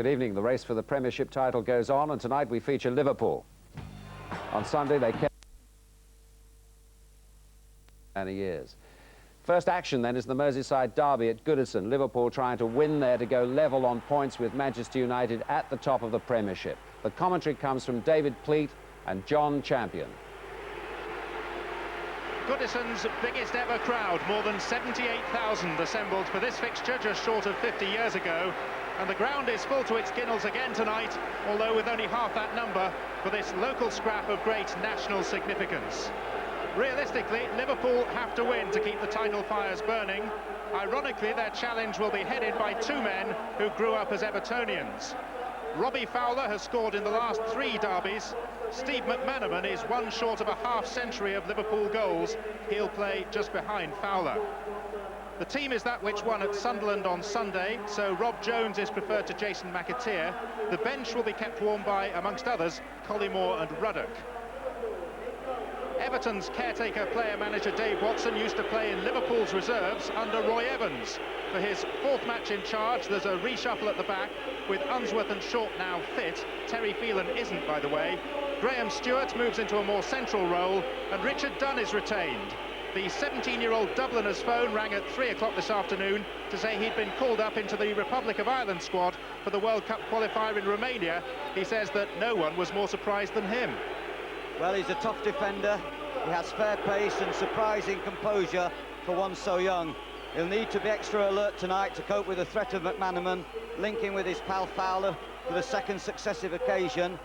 Good evening. The race for the Premiership title goes on, and tonight we feature Liverpool. On Sunday, they kept many years. First action, then, is the Merseyside derby at Goodison. Liverpool trying to win there to go level on points with Manchester United at the top of the Premiership. The commentary comes from David Pleat and John Champion. Goodison's biggest ever crowd, more than 78,000 assembled for this fixture just short of 50 years ago. And the ground is full to its ginnels again tonight, although with only half that number, for this local scrap of great national significance. Realistically, Liverpool have to win to keep the title fires burning. Ironically, their challenge will be headed by two men who grew up as Evertonians. Robbie Fowler has scored in the last 3 derbies. Steve McManaman is one short of a half-century of Liverpool goals. He'll play just behind Fowler. The team is that which won at Sunderland on Sunday, so Rob Jones is preferred to Jason McAteer. The bench will be kept warm by, amongst others, Collymore and Ruddock. Everton's caretaker player-manager Dave Watson used to play in Liverpool's reserves under Roy Evans. For his 4th match in charge, there's a reshuffle at the back, with Unsworth and Short now fit. Terry Phelan isn't, by the way. Graham Stewart moves into a more central role, and Richard Dunn is retained. The 17-year-old Dubliner's phone rang at 3 o'clock this afternoon to say he'd been called up into the Republic of Ireland squad for the World Cup qualifier in Romania. He says that no one was more surprised than him. Well, he's a tough defender. He has fair pace and surprising composure for one so young. He'll need to be extra alert tonight to cope with the threat of McManaman, linking with his pal Fowler for the 2nd successive occasion.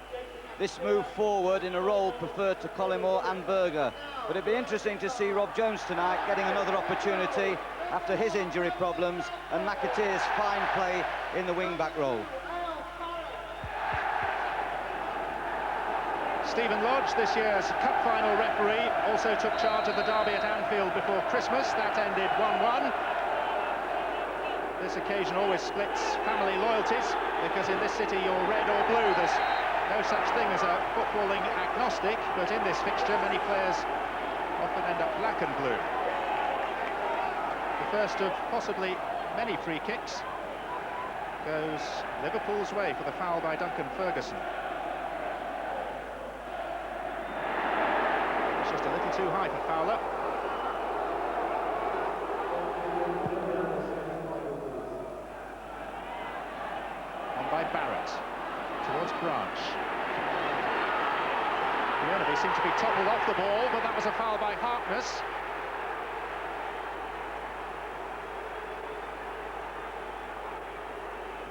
This move forward in a role preferred to Collymore and Berger. But it'd be interesting to see Rob Jones tonight getting another opportunity after his injury problems and McAteer's fine play in the wing-back role. Stephen Lodge, this year's cup final referee, also took charge of the derby at Anfield before Christmas. That ended 1-1. This occasion always splits family loyalties, because in this city you're red or blue. There's no such thing as a footballing agnostic, but in this fixture many players often end up black and blue. The first of possibly many free kicks goes Liverpool's way for the foul by Duncan Ferguson. It's just a little too high for Fowler. On by Barrett towards Branch. He seemed to be toppled off the ball, but that was a foul by Harkness.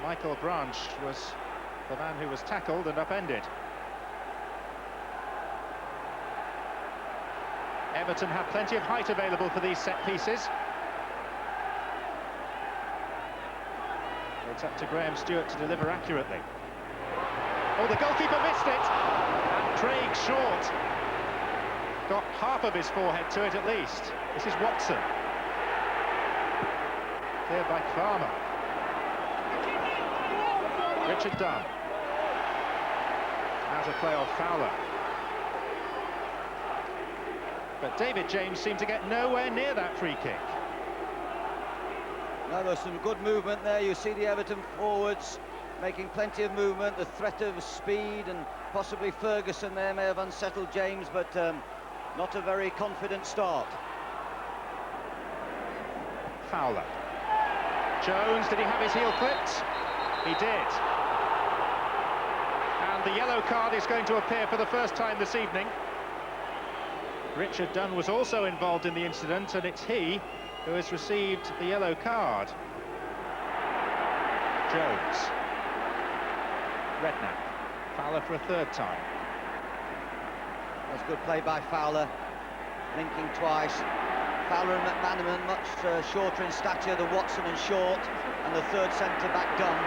Michael Branch was the man who was tackled and upended. Everton have plenty of height available for these set pieces. It's up to Graham Stewart to deliver accurately. Oh, the goalkeeper missed it! And Craig Short got half of his forehead to it at least. This is Watson. Cleared by Farmer. Richard Dunn. Out of play off Fowler. But David James seemed to get nowhere near that free kick. Now there's some good movement there. You see the Everton forwards making plenty of movement. The threat of speed, and possibly Ferguson there may have unsettled James, but not a very confident start. Fowler. Jones, did he have his heel clipped? He did. And the yellow card is going to appear for the first time this evening. Richard Dunn was also involved in the incident, and it's he who has received the yellow card. Jones. Redknapp. Fowler for a 3rd time. That's good play by Fowler, linking twice. Fowler and McManaman much shorter in stature than Watson and Short, and the 3rd centre-back Dunn,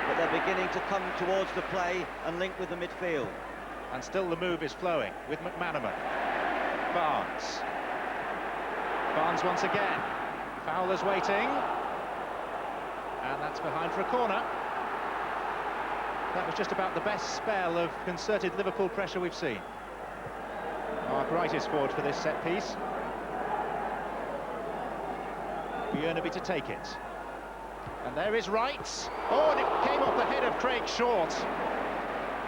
but they're beginning to come towards the play and link with the midfield. And still the move is flowing with McManaman. Barnes. Barnes once again. Fowler's waiting. And that's behind for a corner. That was just about the best spell of concerted Liverpool pressure we've seen. Mark Wright is forward for this set piece. Björneby to take it. And there is Wright. Oh, and it came off the head of Craig Short.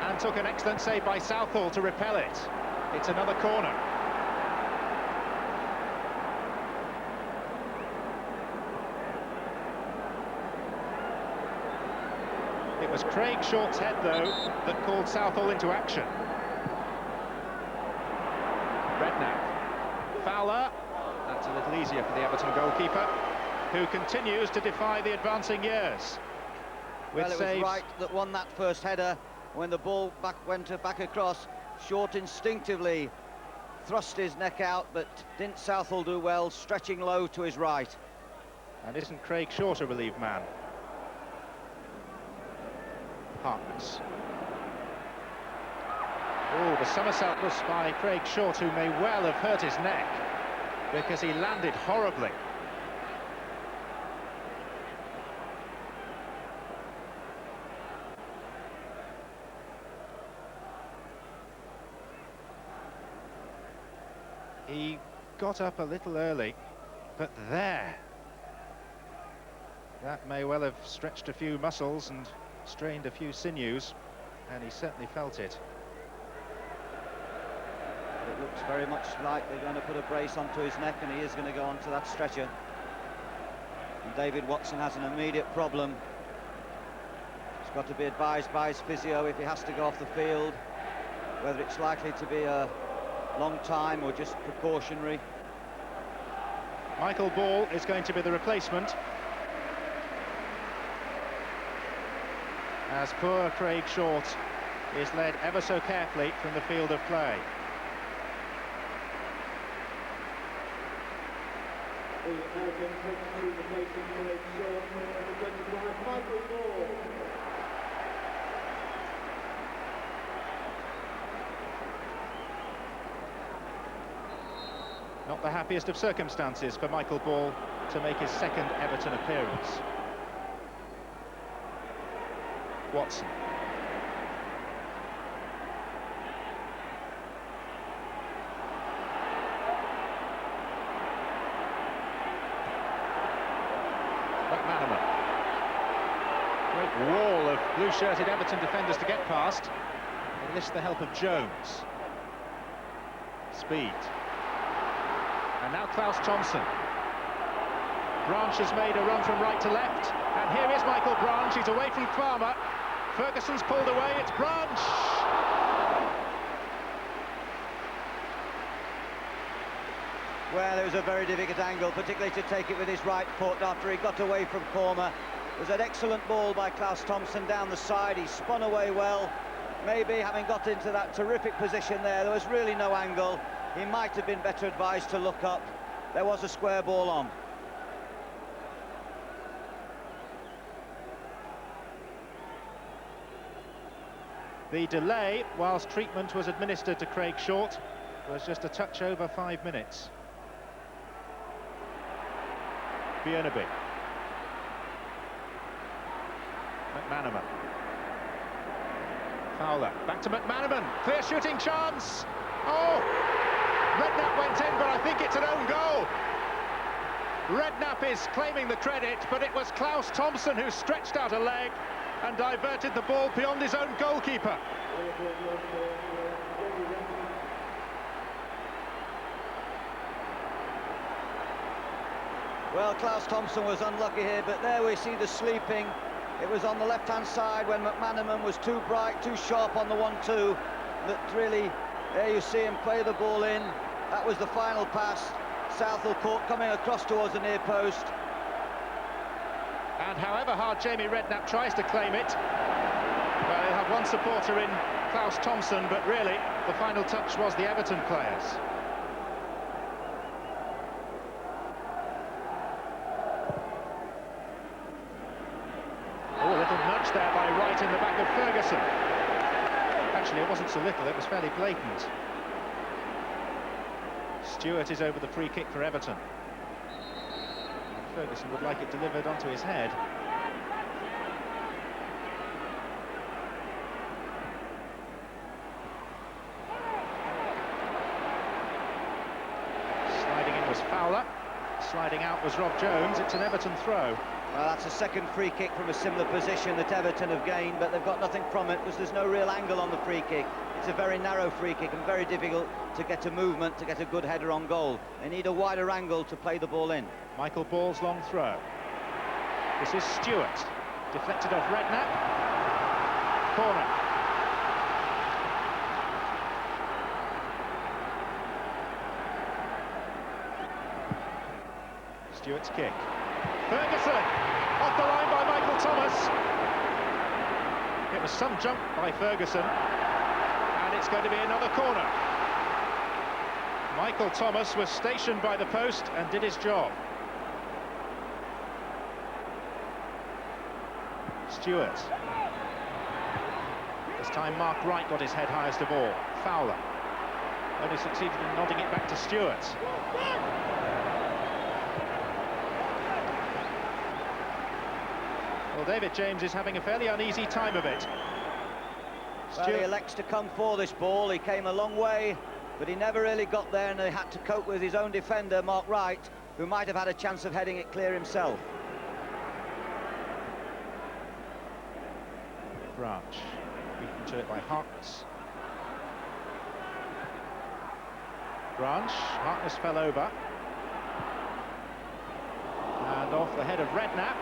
And took an excellent save by Southall to repel it. It's another corner. It was Craig Short's head, though, that called Southall into action. Redknapp. Fowler. That's a little easier for the Everton goalkeeper, who continues to defy the advancing years. Well, it was Wright that won that first header. When the ball went back across, Short instinctively thrust his neck out, but didn't Southall do well, stretching low to his right. And isn't Craig Short a relieved man? Harkness. Oh, the somersault was by Craig Short, who may well have hurt his neck, because he landed horribly. He got up a little early, but there. That may well have stretched a few muscles and strained a few sinews, and he certainly felt it. It looks very much like they're going to put a brace onto his neck, and he is going to go onto that stretcher. And David Watson has an immediate problem. He's got to be advised by his physio if he has to go off the field, whether it's likely to be a long time or just precautionary. Michael Ball is going to be the replacement, as poor Craig Short is led ever so carefully from the field of play. Not the happiest of circumstances for Michael Ball to make his second Everton appearance. Watson. McManaman. Great wall of blue-shirted Everton defenders to get past. Enlist the help of Jones. Speed. And now Klaus Thompson. Branch has made a run from right to left, and here is Michael Branch. He's away from Farmer. Ferguson's pulled away. It's Branch. Well, it was a very difficult angle, particularly to take it with his right foot after he got away from Korma. It was an excellent ball by Klaus Thompson down the side. He spun away well. Maybe having got into that terrific position there was really no angle. He might have been better advised to look up. There was a square ball on. The delay, whilst treatment was administered to Craig Short, was just a touch over 5 minutes. Biernaby. McManaman. Fowler, back to McManaman. Clear shooting chance. Oh! Redknapp went in, but I think it's an own goal. Redknapp is claiming the credit, but it was Klaus Thompson who stretched out a leg and diverted the ball beyond his own goalkeeper. Well, Klaus Thompson was unlucky here, but there we see the sleeping. It was on the left-hand side when McManaman was too bright, too sharp on the 1-2. That really, there you see him play the ball in. That was the final pass. Southall caught coming across towards the near post. And however hard Jamie Redknapp tries to claim it, well, he'll have one supporter in Klaus Thompson, but really, the final touch was the Everton players. Oh, a little nudge there by Wright in the back of Ferguson. Actually, it wasn't so little, it was fairly blatant. Stewart is over the free kick for Everton. And Ferguson would like it delivered onto his head. Sliding in was Fowler. Sliding Heading out was Rob Jones. It's an Everton throw. Well, that's a second free kick from a similar position that Everton have gained, but they've got nothing from it because there's no real angle on the free kick. It's a very narrow free kick and very difficult to get a movement, to get a good header on goal. They need a wider angle to play the ball in. Michael Ball's long throw. This is Stewart. Deflected off Redknapp. Corner. Stewart's kick. Ferguson! Off the line by Michael Thomas. It was some jump by Ferguson. And it's going to be another corner. Michael Thomas was stationed by the post and did his job. Stewart. This time Mark Wright got his head highest of all. Fowler only succeeded in nodding it back to Stewart. Well, David James is having a fairly uneasy time of it. Well, he elects to come for this ball. He came a long way, but he never really got there, and he had to cope with his own defender, Mark Wright, who might have had a chance of heading it clear himself. Branch beaten to it by Harkness. Branch, Harkness fell over. And off the head of Redknapp.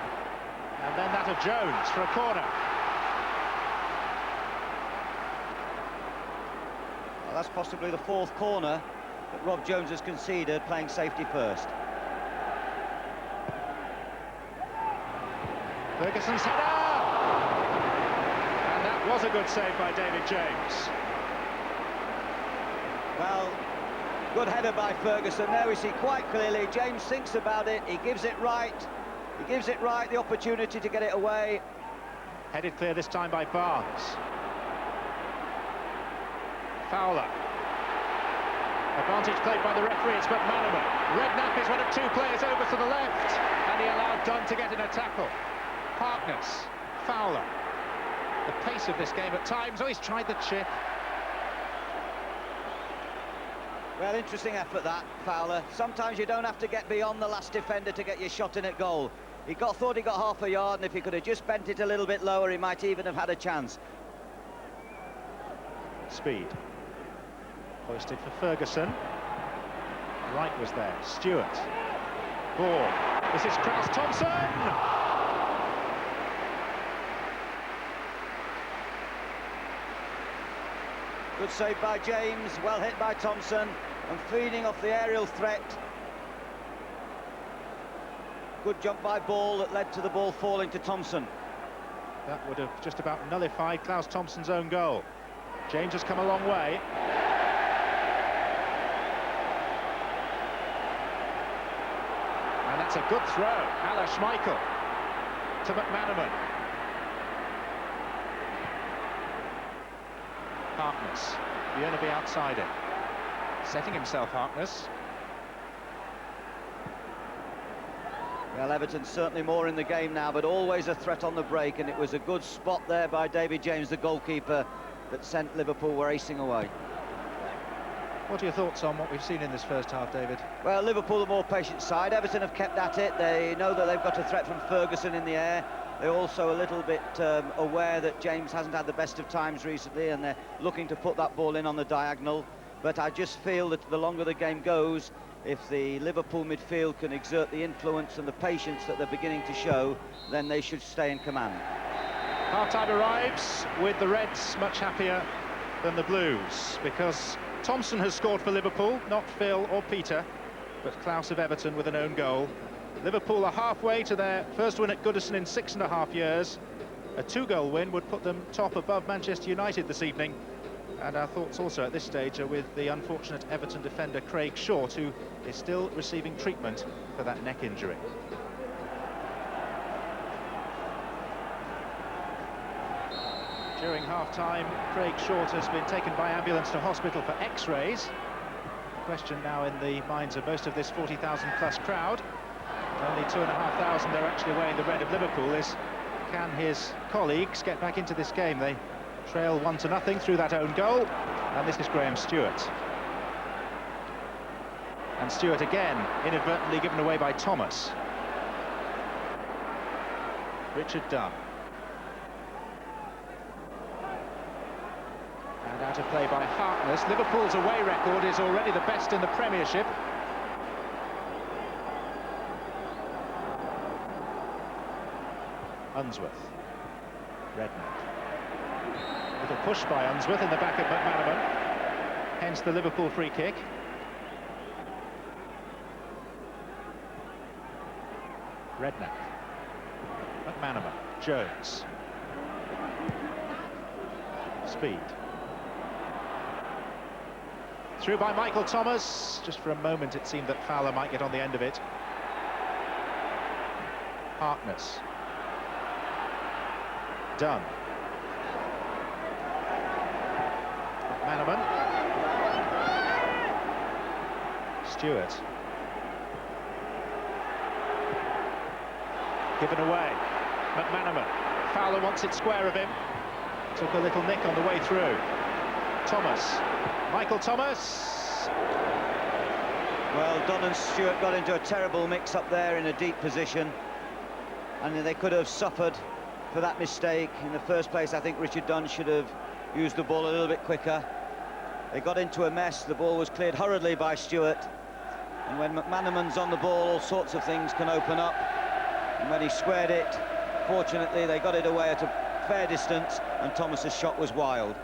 And then that of Jones for a corner. Well, that's possibly the fourth corner that Rob Jones has conceded, playing safety first. Ferguson's header! And that was a good save by David James. Well, good header by Ferguson. There we see quite clearly, James thinks about it, he gives it right. He gives it right, the opportunity to get it away. Headed clear this time by Barnes. Fowler. Advantage played by the referee, it's McManaman. Redknapp is one of two players over to the left, and he allowed Dunn to get in a tackle. Harkness, Fowler. The pace of this game at times, oh, he's tried the chip. Well, interesting effort that, Fowler. Sometimes you don't have to get beyond the last defender to get your shot in at goal. Thought he got half a yard, and if he could have just bent it a little bit lower, he might even have had a chance. Speed. Hoisted for Ferguson. Wright was there. Stewart. Ball. This is Klaus Thompson! Good save by James, well hit by Thompson, and feeding off the aerial threat. Good jump by Ball that led to the ball falling to Thompson. That would have just about nullified Klaus Thompson's own goal. James has come a long way. And that's a good throw. Ala Schmeichel to McManaman. Harkness, Björneby outside it. Setting himself, Harkness. Well, Everton certainly more in the game now, but always a threat on the break, and it was a good spot there by David James, the goalkeeper, that sent Liverpool racing away. What are your thoughts on what we've seen in this first half, David? Well, Liverpool the more patient side. Everton have kept at it. They know that they've got a threat from Ferguson in the air. They're also a little bit aware that James hasn't had the best of times recently, and they're looking to put that ball in on the diagonal. But I just feel that the longer the game goes, if the Liverpool midfield can exert the influence and the patience that they're beginning to show, then they should stay in command. Half-time arrives with the Reds much happier than the Blues, because Thompson has scored for Liverpool, not Phil or Peter, but Klaus of Everton with an own goal. Liverpool are halfway to their first win at Goodison in 6.5 years. A 2-goal win would put them top above Manchester United this evening. And our thoughts also at this stage are with the unfortunate Everton defender Craig Short, who is still receiving treatment for that neck injury. During half-time, Craig Short has been taken by ambulance to hospital for x-rays. The question now in the minds of most of this 40,000-plus crowd, only 2,500 they're actually wearing the red of Liverpool, is can his colleagues get back into this game? They trail 1-0 through that own goal, and this is Graham Stewart. And Stewart again inadvertently given away by Thomas. Richard Dunn. And out of play by Harkness. Liverpool's away record is already the best in the Premiership. Unsworth. Redknapp. Little push by Unsworth in the back of McManaman. Hence the Liverpool free kick. Redknapp. McManaman. Jones. Speed. Through by Michael Thomas. Just for a moment it seemed that Fowler might get on the end of it. Harkness. Dunn. McManaman. Stewart. Given away. McManaman. Fowler wants it square of him. Took a little nick on the way through. Thomas. Michael Thomas. Well, Dunn and Stewart got into a terrible mix-up there in a deep position. And they could have suffered for that mistake. In the first place, I think Richard Dunn should have used the ball a little bit quicker. They got into a mess. The ball was cleared hurriedly by Stewart. And when McManaman's on the ball, all sorts of things can open up. And when he squared it, fortunately, they got it away at a fair distance, and Thomas's shot was wild.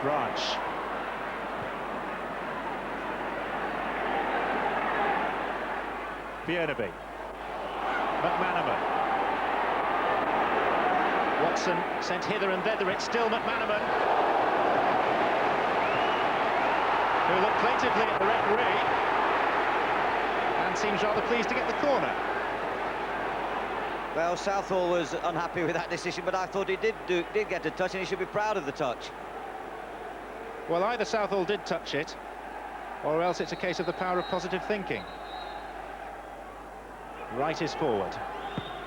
Branch. Bjornaby. McManaman. Watson sent hither and thither. It's still McManaman, who looked plaintively at the referee and seems rather pleased to get the corner. Well, Southall was unhappy with that decision, but I thought he did get a touch, and he should be proud of the touch. Well, either Southall did touch it, or else it's a case of the power of positive thinking. Right is forward.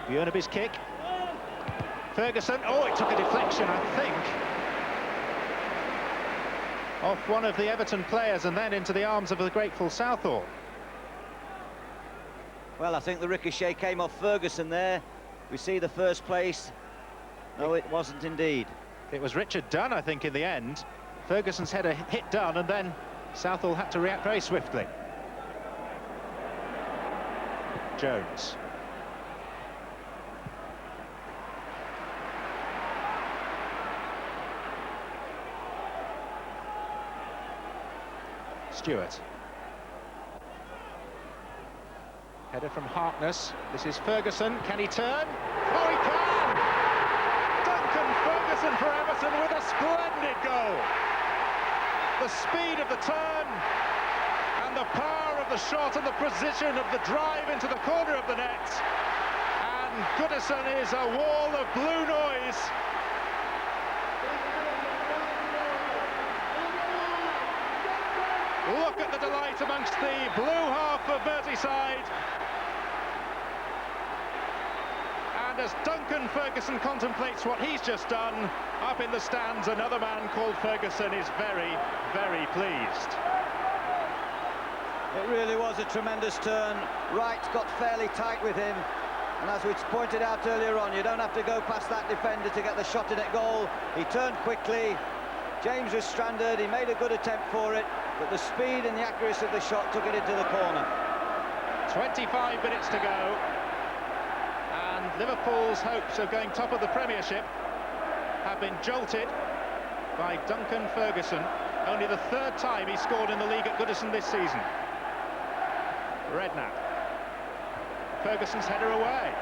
Bjornaby's kick. Ferguson. Oh, it took a deflection, I think, off one of the Everton players and then into the arms of the grateful Southall. Well, I think the ricochet came off Ferguson there. We see the first place. No, it wasn't indeed. It was Richard Dunn, I think, in the end. Ferguson's header hit Dunn, and then Southall had to react very swiftly. Jones. Stewart. Header from Harkness. This is Ferguson. Can he turn? Oh, he can! Duncan Ferguson for Everton with a splendid goal. The speed of the turn and the power of the shot and the precision of the drive into the corner of the net. And Goodison is a wall of blue noise. Look at the delight amongst the blue half of Merseyside. And as Duncan Ferguson contemplates what he's just done, up in the stands, another man called Ferguson is very, very pleased. It really was a tremendous turn. Wright got fairly tight with him. And as we pointed out earlier on, you don't have to go past that defender to get the shot in at goal. He turned quickly. James was stranded. He made a good attempt for it, but the speed and the accuracy of the shot took it into the corner. 25 minutes to go. And Liverpool's hopes of going top of the Premiership have been jolted by Duncan Ferguson. Only the third time he scored in the league at Goodison this season. Redknapp. Ferguson's header away.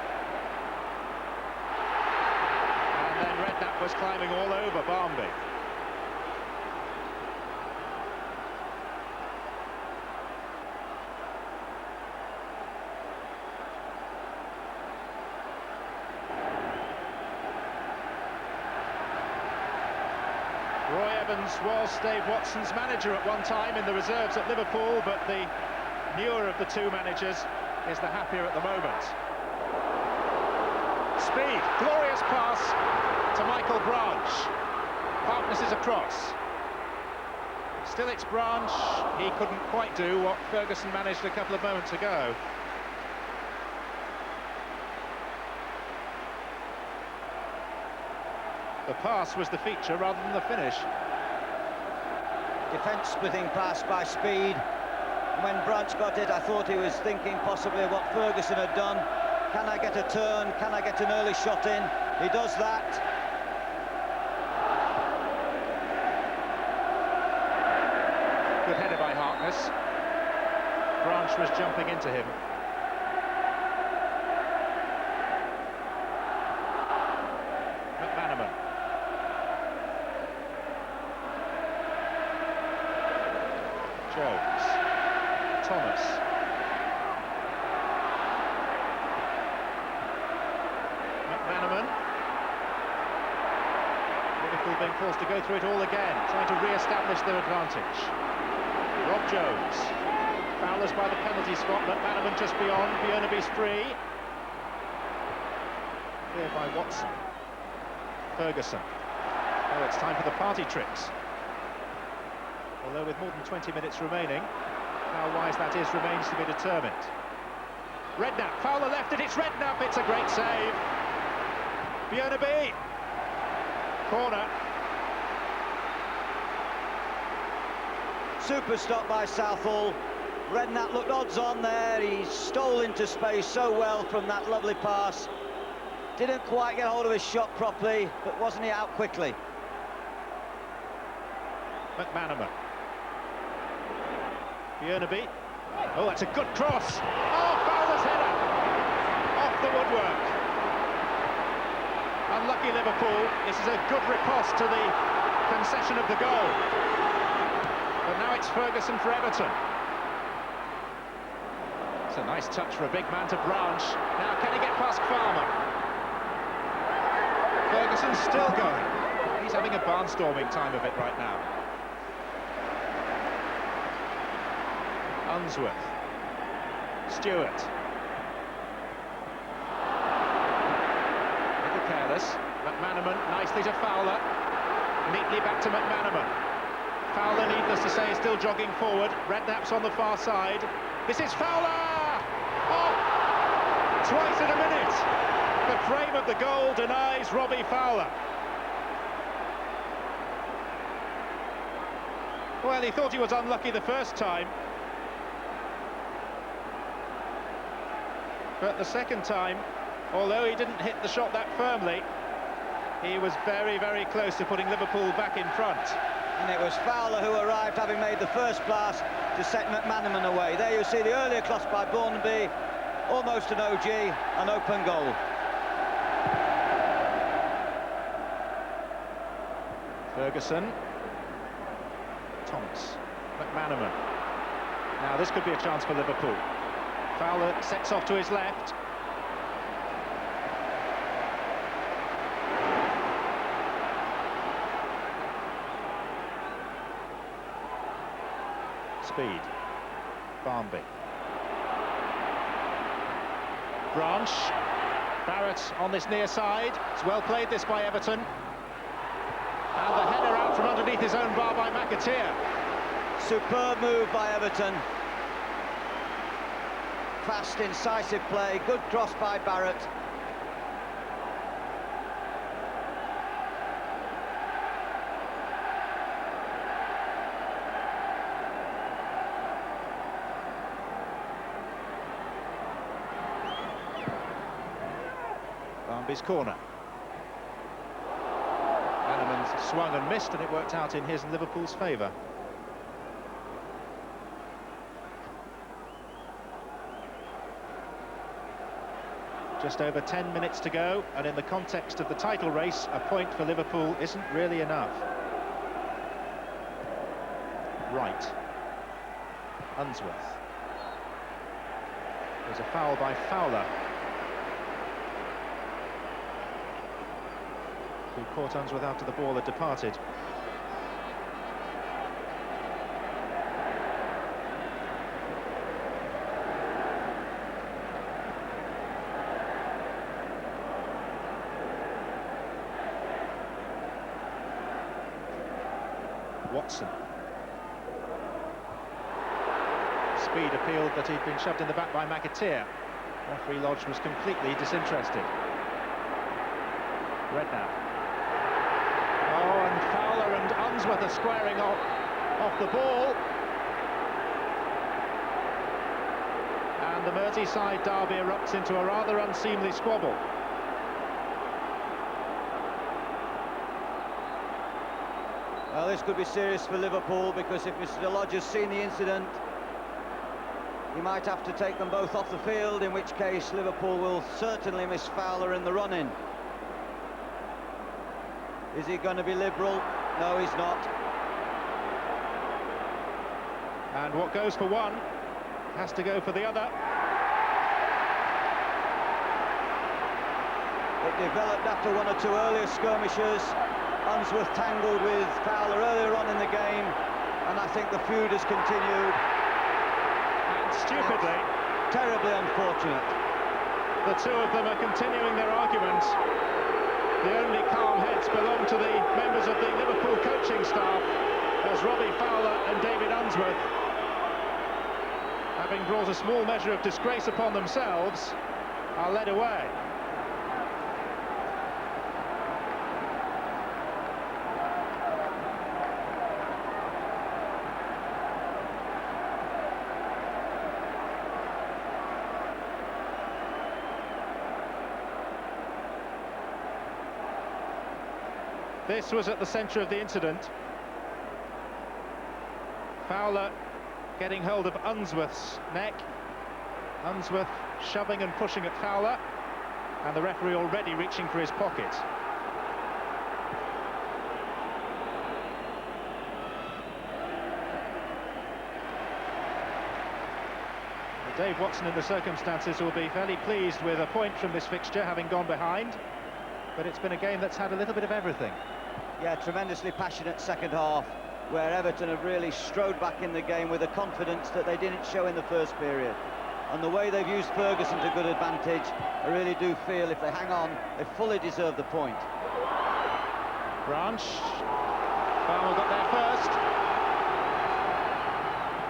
And then Redknapp was climbing all over Barmby. Roy Evans was Dave Watson's manager at one time in the reserves at Liverpool, but the newer of the two managers is the happier at the moment. Speed, glorious pass to Michael Branch. Harkness is across. Still it's Branch. He couldn't quite do what Ferguson managed a couple of moments ago. The pass was the feature rather than the finish. Defence-splitting pass by Speed. When Branch got it, I thought he was thinking possibly of what Ferguson had done. Can I get a turn? Can I get an early shot in? He does that. Good header by Harkness. Branch was jumping into him. McManaman. Jones. Thomas. McManaman. Liverpool being forced to go through it all again, trying to re-establish their advantage. Rob Jones. Fowler's by the penalty spot. McManaman just beyond. Bjornaby's free. Cleared by Watson. Ferguson. Oh, it's time for the party tricks. Although with more than 20 minutes remaining, how wise that is remains to be determined. Redknapp, Fowler left it, it's Redknapp, it's a great save. Bjornaby. Corner. Super stop by Southall. Redknapp looked odds on there. He stole into space so well from that lovely pass. Didn't quite get hold of his shot properly, but wasn't he out quickly? McManaman. Bjornaby. Oh, that's a good cross. Oh, Fowler's header. Off the woodwork. Unlucky Liverpool. This is a good riposte to the concession of the goal. But now it's Ferguson for Everton. It's a nice touch for a big man to Branch. Now can he get past Farmer? Ferguson's still going. He's having a barnstorming time of it right now. Unsworth. Stewart. A little careless. McManaman nicely to Fowler. Neatly back to McManaman. Fowler, needless to say, is still jogging forward. Redknapp's on the far side. This is Fowler! Oh! Twice in a minute! The frame of the goal denies Robbie Fowler. Well, he thought he was unlucky the first time. But the second time, although he didn't hit the shot that firmly, he was very, very close to putting Liverpool back in front. And it was Fowler who arrived, having made the first pass to set McManaman away. There you see the earlier cross by Bjornaby, almost an OG, an open goal. Ferguson. Thomas. McManaman. Now this could be a chance for Liverpool. Fowler sets off to his left. Speed. Barnby. Branch. Barrett on this near side. It's well played this by Everton. And the header out from underneath his own bar by McAteer. Superb move by Everton. Fast, incisive play, good cross by Barrett. Barnby's corner. Bannerman swung and missed, and it worked out in his and Liverpool's favour. Just over 10 minutes to go, and in the context of the title race, a point for Liverpool isn't really enough. Wright. Unsworth. There's a foul by Fowler, who caught Unsworth after the ball had departed. Watson. Speed appealed, but he'd been shoved in the back by McAteer. Referee Lodge was completely disinterested. Redknapp. Oh, and Fowler and Unsworth are squaring off the ball. And the Merseyside derby erupts into a rather unseemly squabble. Well, this could be serious for Liverpool, because if Mr. Lodge has seen the incident, he might have to take them both off the field, in which case Liverpool will certainly miss Fowler in the run-in. Is he going to be liberal? No, he's not. And what goes for one has to go for the other. It developed after one or two earlier skirmishes. Unsworth tangled with Fowler earlier on in the game, and I think the feud has continued. And stupidly, terribly unfortunate. The two of them are continuing their argument. The only calm heads belong to the members of the Liverpool coaching staff, as Robbie Fowler and David Unsworth, having brought a small measure of disgrace upon themselves, are led away. This was at the centre of the incident. Fowler getting hold of Unsworth's neck. Unsworth shoving and pushing at Fowler, and the referee already reaching for his pocket. Dave Watson, in the circumstances, will be fairly pleased with a point from this fixture, having gone behind. But it's been a game that's had a little bit of everything. Yeah, tremendously passionate second half, where Everton have really strode back in the game with a confidence that they didn't show in the first period. And the way they've used Ferguson to good advantage, I really do feel if they hang on, they fully deserve the point. Branch. Farmer got there first.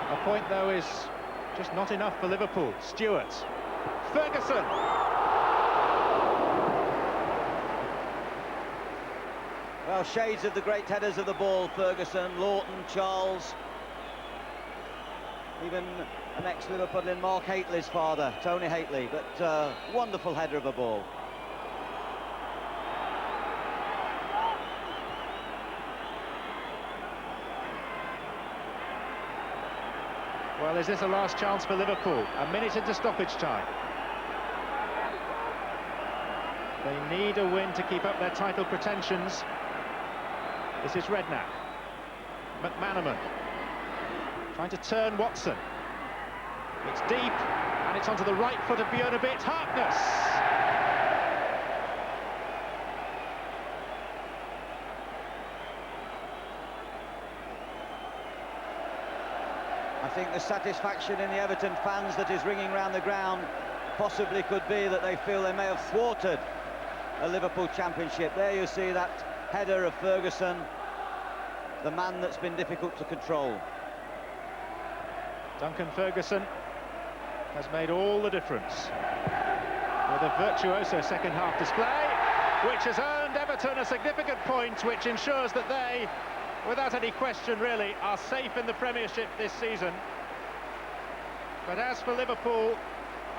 A point, though, is just not enough for Liverpool. Stewart. Ferguson. Well, shades of the great headers of the ball, Ferguson, Lawton, Charles, even an ex-Liverpoolian Mark Hateley's father, Tony Hateley, but wonderful header of a ball. Well, is this a last chance for Liverpool? A minute into stoppage time. They need a win to keep up their title pretensions. This is Redknapp. McManaman trying to turn Watson. It's deep, and it's onto the right foot of Bjornebit. Harkness! I think the satisfaction in the Everton fans that is ringing round the ground possibly could be that they feel they may have thwarted a Liverpool championship. There you see that header of Ferguson, the man that's been difficult to control. Duncan Ferguson has made all the difference with a virtuoso second half display, which has earned Everton a significant point, which ensures that they, without any question really, are safe in the Premiership this season. But as for Liverpool,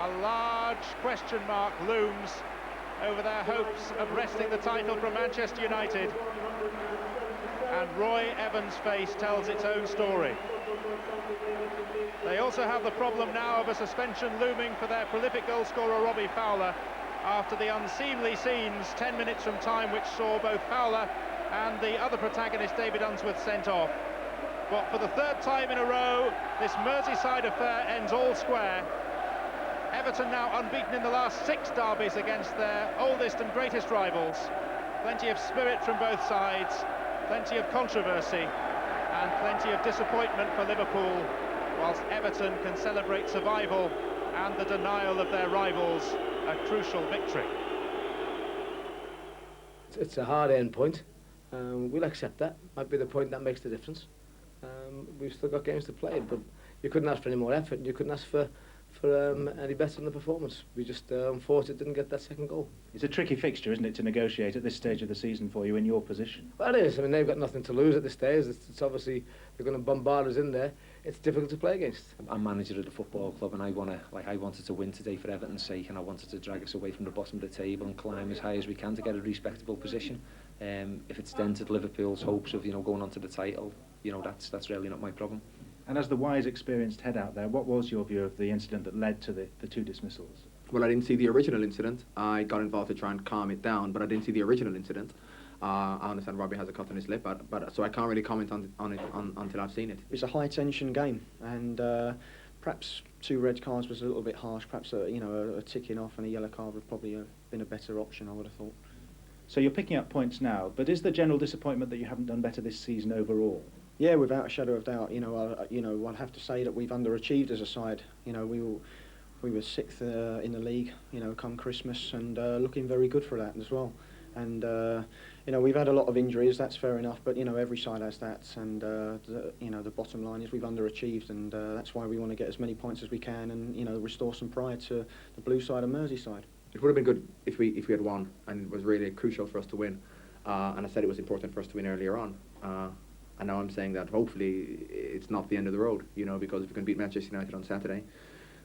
a large question mark looms over their hopes of wresting the title from Manchester United. And Roy Evans' face tells its own story. They also have the problem now of a suspension looming for their prolific goalscorer Robbie Fowler after the unseemly scenes 10 minutes from time which saw both Fowler and the other protagonist David Unsworth sent off. But for the third time in a row, this Merseyside affair ends all square. Everton now unbeaten in the last 6 derbies against their oldest and greatest rivals. Plenty of spirit from both sides, plenty of controversy, and plenty of disappointment for Liverpool, whilst Everton can celebrate survival and the denial of their rivals a crucial victory. It's a hard end point. We'll accept that. Might be the point that makes the difference. We've still got games to play, but you couldn't ask for any more effort. You couldn't ask for any better than the performance. We just unfortunately didn't get that second goal. It's a tricky fixture, isn't it, to negotiate at this stage of the season for you in your position? Well, it is. I mean, they've got nothing to lose at this stage. It's obviously they're going to bombard us in there. It's difficult to play against. I'm manager of the football club, and I wanted to win today for Everton's sake, and I wanted to drag us away from the bottom of the table and climb as high as we can to get a respectable position. If it's dented Liverpool's hopes of going on to the title, that's really not my problem. And as the wise, experienced head out there, what was your view of the incident that led to the two dismissals? Well, I didn't see the original incident. I got involved to try and calm it down, but I didn't see the original incident. I understand Robbie has a cut on his lip, but so I can't really comment on it until I've seen it. It's a high-tension game, and perhaps 2 red cards was a little bit harsh. Perhaps a ticking off and a yellow card would probably have been a better option, I would have thought. So you're picking up points now, but is the general disappointment that you haven't done better this season overall? Yeah, without a shadow of doubt. I'll have to say that we've underachieved as a side. We were 6th in the league, come Christmas, and looking very good for that as well. And we've had a lot of injuries. That's fair enough, but every side has that. And the bottom line is we've underachieved, and that's why we want to get as many points as we can, and restore some pride to the blue side of Merseyside. It would have been good if we had won, and it was really crucial for us to win. And I said it was important for us to win earlier on. And now I'm saying that hopefully it's not the end of the road, because if we can beat Manchester United on Saturday,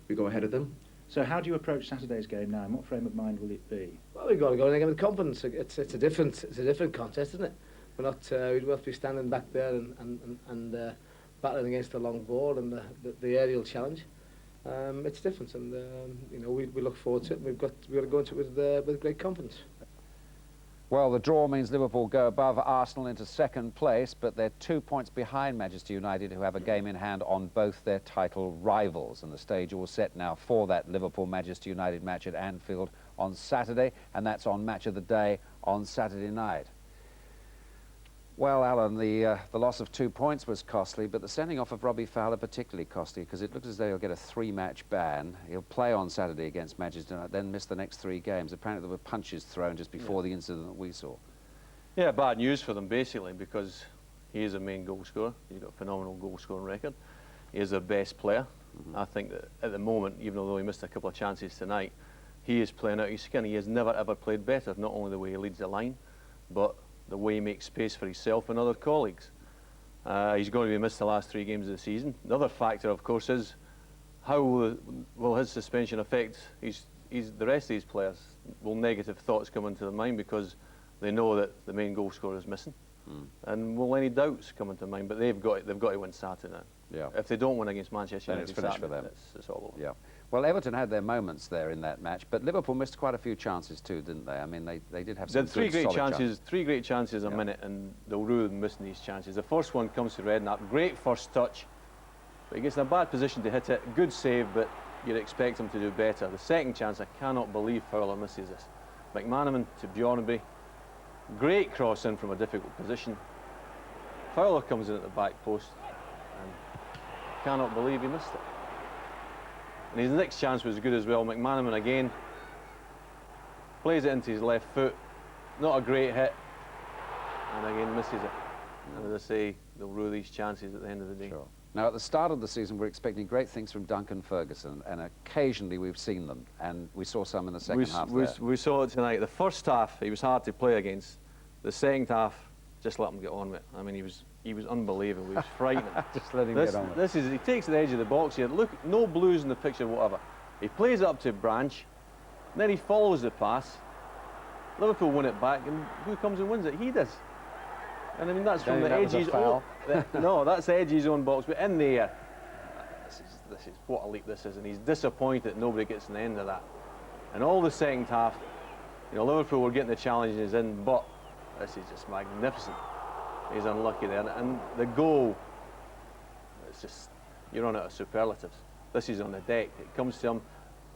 we go ahead of them. So how do you approach Saturday's game now, and what frame of mind will it be? Well, we've got to go in again with confidence. It's a different contest, isn't it? We're not. We'd both be standing back there and battling against the long ball and the aerial challenge. It's different, and we look forward to it. We've got to go into it with great confidence. Well, the draw means Liverpool go above Arsenal into second place, but they're 2 points behind Manchester United, who have a game in hand on both their title rivals. And the stage all set now for that Liverpool-Manchester United match at Anfield on Saturday, and that's on Match of the Day on Saturday night. Well, Alan, the loss of 2 points was costly, but the sending off of Robbie Fowler particularly costly, because it looks as though he'll get a 3-match ban. He'll play on Saturday against Manchester United, then miss the next 3 games. Apparently there were punches thrown just before the incident that we saw. Yeah, bad news for them, basically, because he is a main goal scorer. He's got a phenomenal goal-scoring record. He is their best player. I think that at the moment, even though he missed a couple of chances tonight, he is playing out his skin. He has never, ever played better, not only the way he leads the line, but the way he makes space for himself and other colleagues. He's going to be missed the last 3 games of the season. The other factor, of course, is how will his suspension affect the rest of these players? Will negative thoughts come into their mind because they know that the main goal scorer is missing? And will any doubts come into mind? But they've got to win Saturday. Yeah. If they don't win against Manchester United, it's finished for them. It's all over. Yeah. Well, Everton had their moments there in that match, but Liverpool missed quite a few chances too, didn't they? I mean, they did have some They had 3 great chances, 3 great chances a Yeah. minute, and they'll rue them missing these chances. The first one comes to Redknapp, great first touch, but he gets in a bad position to hit it. Good save, but you'd expect him to do better. The second chance, I cannot believe Fowler misses this. McManaman to Bjornaby, great cross in from a difficult position. Fowler comes in at the back post, and cannot believe he missed it. And his next chance was good as well. McManaman again plays it into his left foot, not a great hit, and again misses it. And as I say, they'll rue these chances at the end of the day. Sure. Now, at the start of the season, we're expecting great things from Duncan Ferguson, and occasionally we've seen them, and we saw some in the second half there. We saw it tonight. The first half, he was hard to play against. The second half, just let him get on with it. I mean, he was unbelievable. He was frightening. Just let him get on with it. He takes the edge of the box here. Look, no blues in the picture, whatever. He plays it up to Branch, then he follows the pass. Liverpool win it back, and who comes and wins it? He does. And I mean, that's from the edge of his own. No, that's the edge of his own box, but in the air. This is what a leap this is, and he's disappointed that nobody gets in the end of that. And all the second half, Liverpool were getting the challenges in, but this is just magnificent. He's unlucky there, and the goal, it's just, you're on out of superlatives. This is on the deck, it comes to him,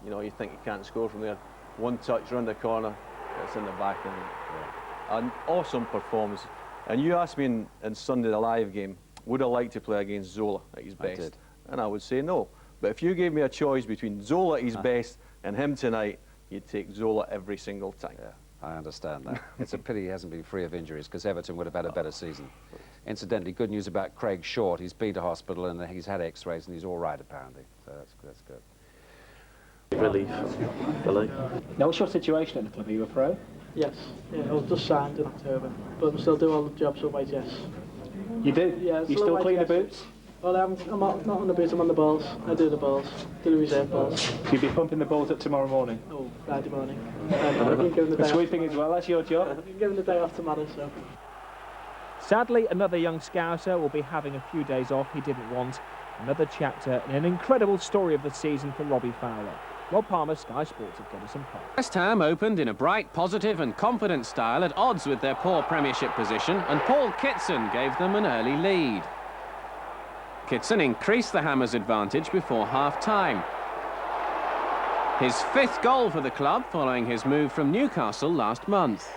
you think he can't score from there. One touch round the corner, it's in the back, and an awesome performance. And you asked me in Sunday, the live game, would I like to play against Zola at his best? I did. And I would say no. But if you gave me a choice between Zola at his best and him tonight, you'd take Zola every single time. Yeah. I understand that. It's a pity he hasn't been free of injuries, because Everton would have had a better season. Incidentally, good news about Craig Short. He's been to hospital and he's had X-rays and he's all right, apparently. So that's good. Relief, Billy. Now, what's your situation at the club? Are you a pro? Yes, yeah, I was just signed in October, but I'm still doing all the jobs with YTS. You do? Yeah, you still clean the boots? Well, I'm not on the boots, I'm on the balls. I do the balls, do the reserve balls. So you'll be pumping the balls up tomorrow morning? Oh, Friday morning. I can give him the day sweeping off. as well, that's your job? I can give him the day off tomorrow, so. Sadly, another young Scouser will be having a few days off he didn't want. Another chapter in an incredible story of the season for Robbie Fowler. Rob Palmer, Sky Sports at Goodison Park. West Ham opened in a bright, positive and confident style at odds with their poor Premiership position, and Paul Kitson gave them an early lead. Kitson increased the Hammers' advantage before half-time. His 5th goal for the club following his move from Newcastle last month.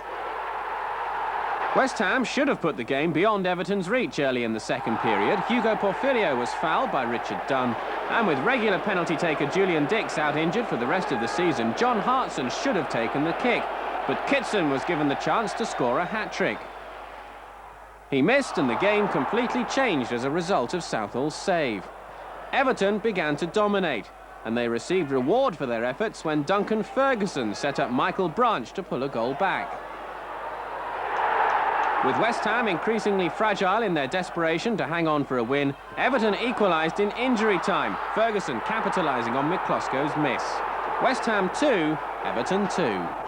West Ham should have put the game beyond Everton's reach early in the second period. Hugo Porfirio was fouled by Richard Dunn, and with regular penalty taker Julian Dix out injured for the rest of the season, John Hartson should have taken the kick, but Kitson was given the chance to score a hat-trick. He missed, and the game completely changed as a result of Southall's save. Everton began to dominate, and they received reward for their efforts when Duncan Ferguson set up Michael Branch to pull a goal back. With West Ham increasingly fragile in their desperation to hang on for a win, Everton equalised in injury time, Ferguson capitalising on McCloskey's miss. West Ham 2, Everton 2.